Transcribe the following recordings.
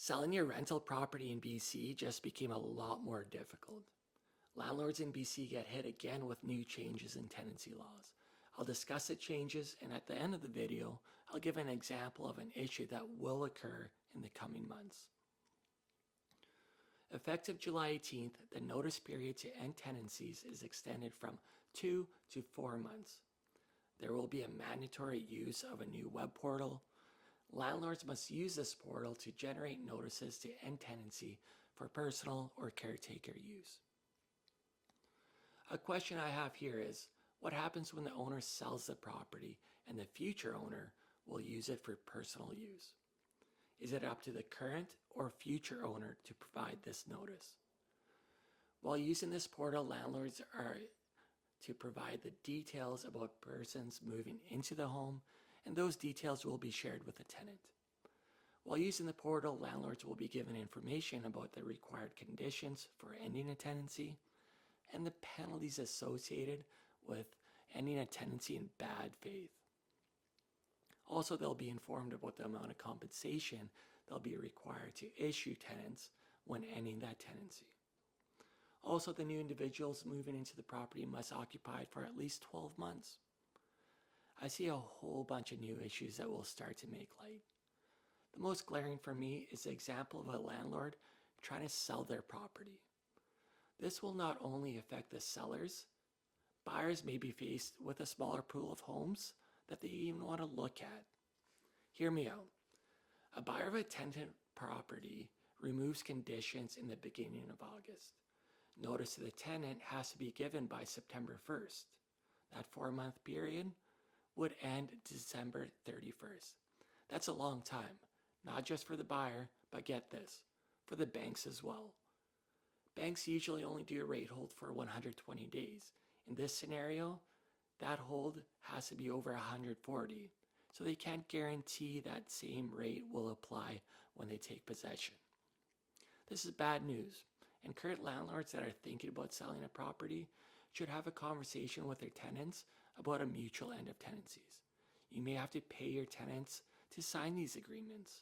Selling your rental property in BC just became a lot more difficult. Landlords in BC get hit again with new changes in tenancy laws. I'll discuss the changes, and at the end of the video, I'll give an example of an issue that will occur in the coming months. Effective July 18th, the notice period to end tenancies is extended from 2 to 4 months. There will be a mandatory use of a new web portal. Landlords must use this portal to generate notices to end tenancy for personal or caretaker use. A question I have here is, what happens when the owner sells the property and the future owner will use it for personal use? Is it up to the current or future owner to provide this notice? While using this portal, landlords are to provide the details about persons moving into the home, and those details will be shared with the tenant. While using the portal, landlords will be given information about the required conditions for ending a tenancy and the penalties associated with ending a tenancy in bad faith. Also, they'll be informed about the amount of compensation they'll be required to issue tenants when ending that tenancy. Also, the new individuals moving into the property must occupy it for at least 12 months. I see a whole bunch of new issues that will start to make light. The most glaring for me is the example of a landlord trying to sell their property. This will not only affect the sellers, buyers may be faced with a smaller pool of homes that they even want to look at. Hear me out. A buyer of a tenant property removes conditions in the beginning of August. Notice to the tenant has to be given by September 1st. That 4-month period would end December 31st. That's a long time, not just for the buyer, but get this, for the banks as well. Banks usually only do a rate hold for 120 days. In this scenario, that hold has to be over 140, so they can't guarantee that same rate will apply when they take possession. This is bad news, and current landlords that are thinking about selling a property should have a conversation with their tenants about a mutual end of tenancies. You may have to pay your tenants to sign these agreements.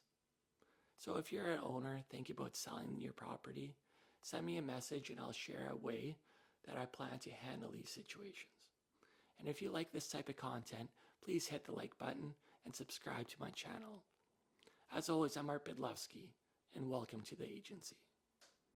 So if you're an owner thinking about selling your property, send me a message and I'll share a way that I plan to handle these situations. And if you like this type of content, please hit the like button and subscribe to my channel. As always, I'm Art Bydlowski, and welcome to the agency.